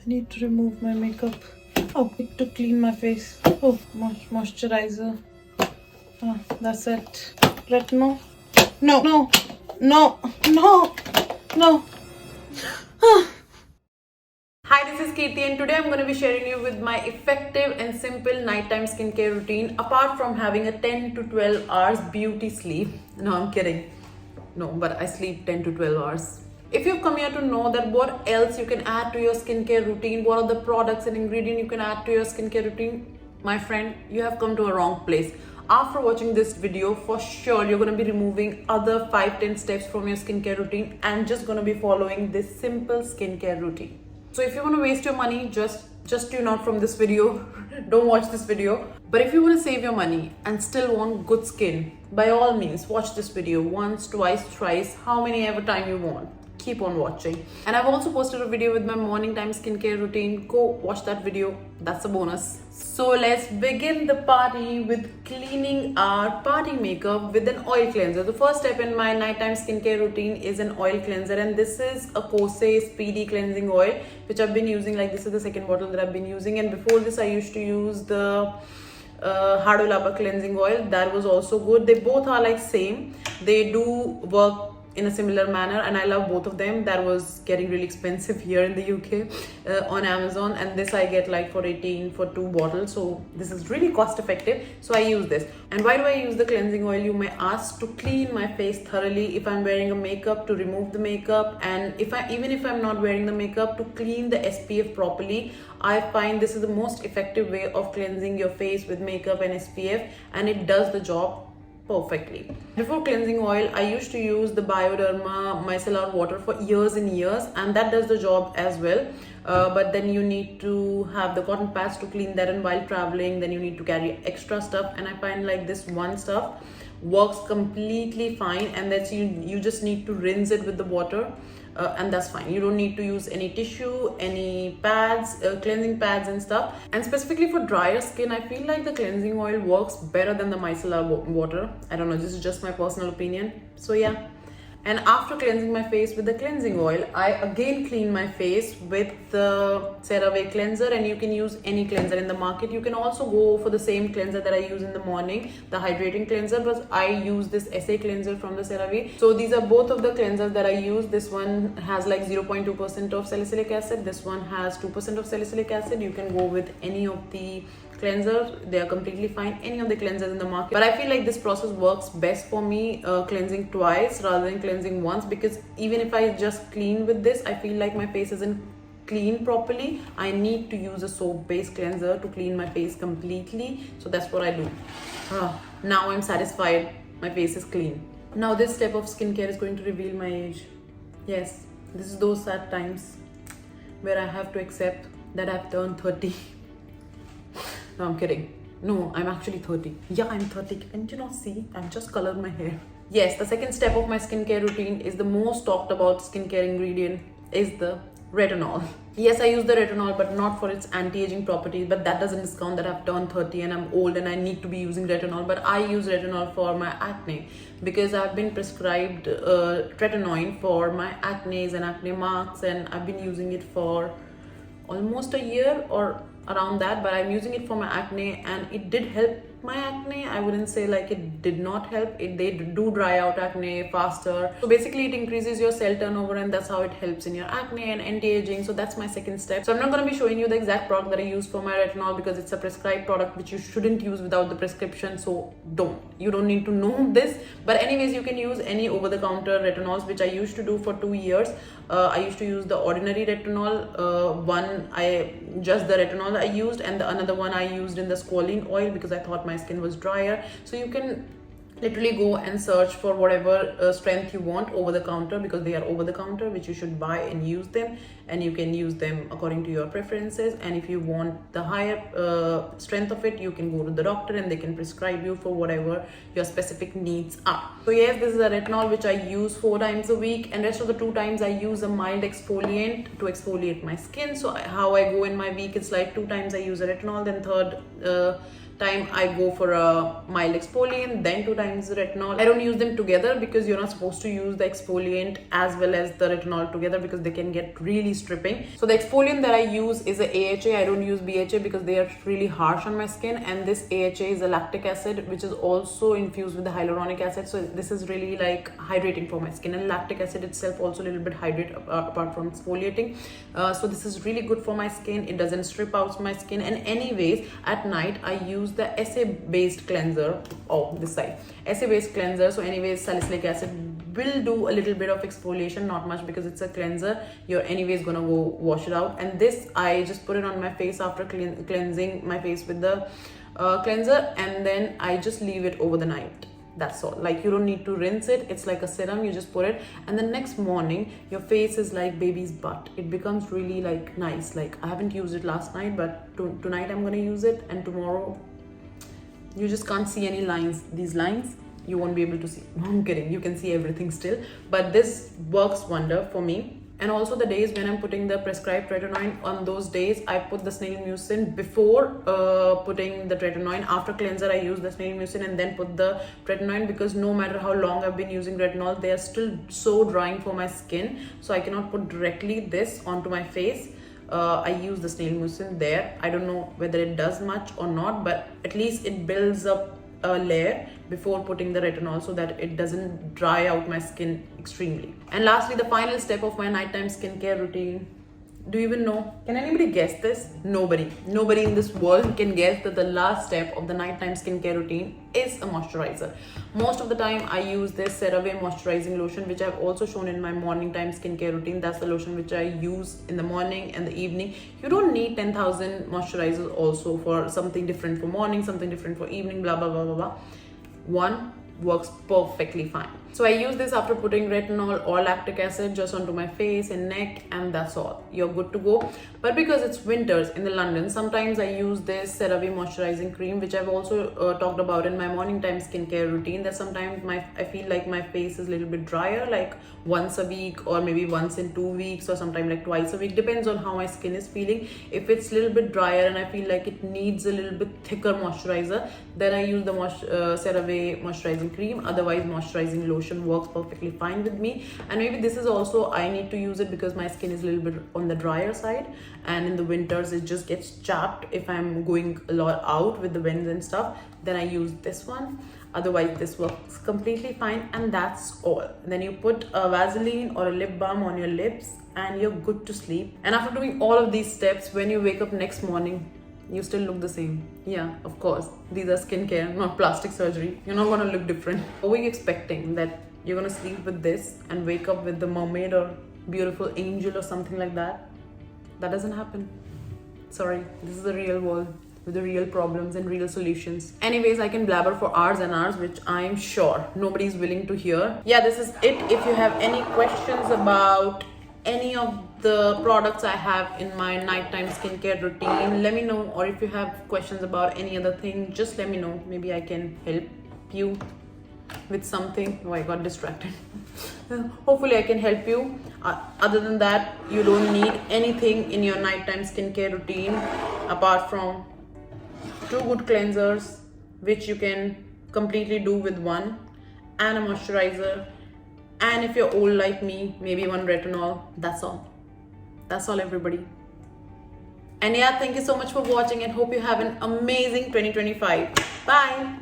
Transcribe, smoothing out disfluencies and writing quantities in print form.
I need to remove my makeup. Oh, quick to clean my face. Oh, moisturizer. Oh, that's it. Retinol. No, no, no, no, no. Hi, this is Kirti and today I'm going to be sharing you with my effective and simple nighttime skincare routine apart from having a 10 to 12 hours beauty sleep. No, I'm kidding. No, but I sleep 10 to 12 hours. If you've come here to know that what else you can add to your skincare routine, what are the products and ingredients you can add to your skincare routine, my friend, you have come to a wrong place. After watching this video, for sure you're going to be removing other 5-10 steps from your skincare routine and just going to be following this simple skincare routine. So if you want to waste your money, just tune out from this video. Don't watch this video. But if you want to save your money and still want good skin, by all means watch this video once, twice, thrice, how many ever time you want. Keep on watching. And I've also posted a video with my morning time skincare routine. Go watch that video. That's a bonus. So let's begin the party with cleaning our party makeup with an oil cleanser. The first step in my nighttime skincare routine is an oil cleanser, and this is a Kosei Speedy Cleansing Oil, which I've been using. Like, this is the second bottle that I've been using, and before this I used to use the Hado Laba cleansing oil. That was also good. They both are like same. They do work in a similar manner and I love both of them. That was getting really expensive here in the UK on Amazon, and this I get like for 18 for 2 bottles, so this is really cost effective, so I use this. And why do I use the cleansing oil, you may ask? To clean my face thoroughly if I'm wearing a makeup, to remove the makeup, and even if I'm not wearing the makeup, to clean the SPF properly. I find this is the most effective way of cleansing your face with makeup and SPF, and it does the job perfectly. Before cleansing oil, I used to use the Bioderma micellar water for years and years, and that does the job as well. But then you need to have the cotton pads to clean that, and while traveling then you need to carry extra stuff, and I find like this one stuff works completely fine, and that's you just need to rinse it with the water. And that's fine. You don't need to use any tissue, any pads, cleansing pads and stuff. And specifically for drier skin, I feel like the cleansing oil works better than the micellar water. I don't know, this is just my personal opinion. So yeah. And after cleansing my face with the cleansing oil, I again clean my face with the CeraVe cleanser, and you can use any cleanser in the market. You can also go for the same cleanser that I use in the morning, the hydrating cleanser, but I use this SA cleanser from the CeraVe. So these are both of the cleansers that I use. This one has like 0.2% of salicylic acid. This one has 2% of salicylic acid. You can go with any of the cleanser, they are completely fine, any of the cleansers in the market, but I feel like this process works best for me, cleansing twice rather than cleansing once, because even if I just clean with this, I feel like my face isn't clean properly. I need to use a soap based cleanser to clean my face completely, so that's what I do. Now I'm satisfied, my face is clean. Now this step of skincare is going to reveal my age. Yes, this is those sad times where I have to accept that I've turned 30. No, I'm kidding. No, I'm actually 30. Yeah, I'm 30. Can't you not see? I've just colored my hair. Yes, the second step of my skincare routine is the most talked about skincare ingredient is the retinol. Yes, I use the retinol, but not for its anti-aging properties, but that doesn't discount that I've turned 30 and I'm old and I need to be using retinol. But I use retinol for my acne because I've been prescribed tretinoin for my acne and acne marks, and I've been using it for almost a year or around that, but I'm using it for my acne and it did help my acne. I wouldn't say like it did not help. They do dry out acne faster. So basically it increases your cell turnover, and that's how it helps in your acne and anti-aging. So that's my second step. So I'm not going to be showing you the exact product that I use for my retinol because it's a prescribed product which you shouldn't use without the prescription. So you don't need to know this. But anyways, you can use any over-the-counter retinols, which I used to do for 2 years. I used to use the ordinary retinol. Just the retinol I used, and the another one I used in the squalene oil because I thought my skin was drier. So you can literally go and search for whatever strength you want over the counter, because they are over the counter, which you should buy and use them, and you can use them according to your preferences. And if you want the higher strength of it, you can go to the doctor and they can prescribe you for whatever your specific needs are. So yes, this is a retinol which I use 4 times a week, and rest of the 2 times I use a mild exfoliant to exfoliate my skin. So how I go in my week, it's like 2 times I use a retinol, then third time I go for a mild exfoliant, then 2 times retinol. I don't use them together because you're not supposed to use the exfoliant as well as the retinol together because they can get really stripping. So the exfoliant that I use is a AHA. I don't use BHA because they are really harsh on my skin, and this AHA is a lactic acid which is also infused with the hyaluronic acid. So this is really like hydrating for my skin, and lactic acid itself also a little bit hydrate apart from exfoliating. So this is really good for my skin. It doesn't strip out my skin. And anyways, at night I use the SA based cleanser. Oh, this side, SA based cleanser. So anyways, salicylic acid will do a little bit of exfoliation, not much because it's a cleanser. You're anyways gonna go wash it out. And this I just put it on my face after cleansing my face with the cleanser, and then I just leave it over the night. That's all. Like, you don't need to rinse it. It's like a serum. You just put it, and the next morning your face is like baby's butt. It becomes really like nice. Like, I haven't used it last night, but tonight I'm gonna use it, and tomorrow you just can't see any lines. These lines you won't be able to see. No, I'm kidding. You can see everything still, but this works wonder for me. And also the days when I'm putting the prescribed tretinoin, on those days I put the snail mucin before putting the tretinoin. After cleanser I use the snail mucin and then put the tretinoin, because no matter how long I've been using retinol, they are still so drying for my skin, so I cannot put directly this onto my face. I use the snail mucin there. I don't know whether it does much or not, but at least it builds up a layer before putting the retinol so that it doesn't dry out my skin extremely. And lastly, the final step of my nighttime skincare routine. Do you even know? Can anybody guess this? Nobody in this world can guess that the last step of the nighttime skincare routine is a moisturizer. Most of the time I use this CeraVe moisturizing lotion, which I've also shown in my morning time skincare routine. That's the lotion which I use in the morning and the evening. You don't need 10,000 moisturizers also for something different for morning, something different for evening, blah blah blah blah blah. One works perfectly fine. So I use this after putting retinol or lactic acid just onto my face and neck, and that's all. You're good to go. But because it's winters in the London, sometimes I use this CeraVe moisturizing cream, which I've also talked about in my morning time skincare routine, that sometimes I feel like my face is a little bit drier, like once a week or maybe once in 2 weeks, or sometimes like twice a week, depends on how my skin is feeling. If it's a little bit drier and I feel like it needs a little bit thicker moisturizer, then I use the CeraVe moisturizing cream. Otherwise, moisturizing lotion works perfectly fine with me. And maybe this is also, I need to use it because my skin is a little bit on the drier side, and in the winters it just gets chapped if I'm going a lot out with the winds and stuff. Then I use this one. Otherwise this works completely fine, and that's all. And then you put a Vaseline or a lip balm on your lips and you're good to sleep. And after doing all of these steps, when you wake up next morning, you still look the same. Yeah, of course, these are skincare, not plastic surgery. You're not gonna look different. Are we expecting that you're gonna sleep with this and wake up with the mermaid or beautiful angel or something like that? That doesn't happen. Sorry, this is the real world with the real problems and real solutions. Anyways, I can blabber for hours and hours, which I'm sure nobody's willing to hear. Yeah, this is it. If you have any questions about any of the products I have in my nighttime skincare routine, let me know. Or if you have questions about any other thing, just let me know. Maybe I can help you with something. Oh, I got distracted. Hopefully I can help you. Other than that, you don't need anything in your nighttime skincare routine apart from 2 good cleansers, which you can completely do with one, and a moisturizer, and if you're old like me, maybe one retinol. That's all. That's all, everybody. And yeah, thank you so much for watching, and hope you have an amazing 2025. Bye.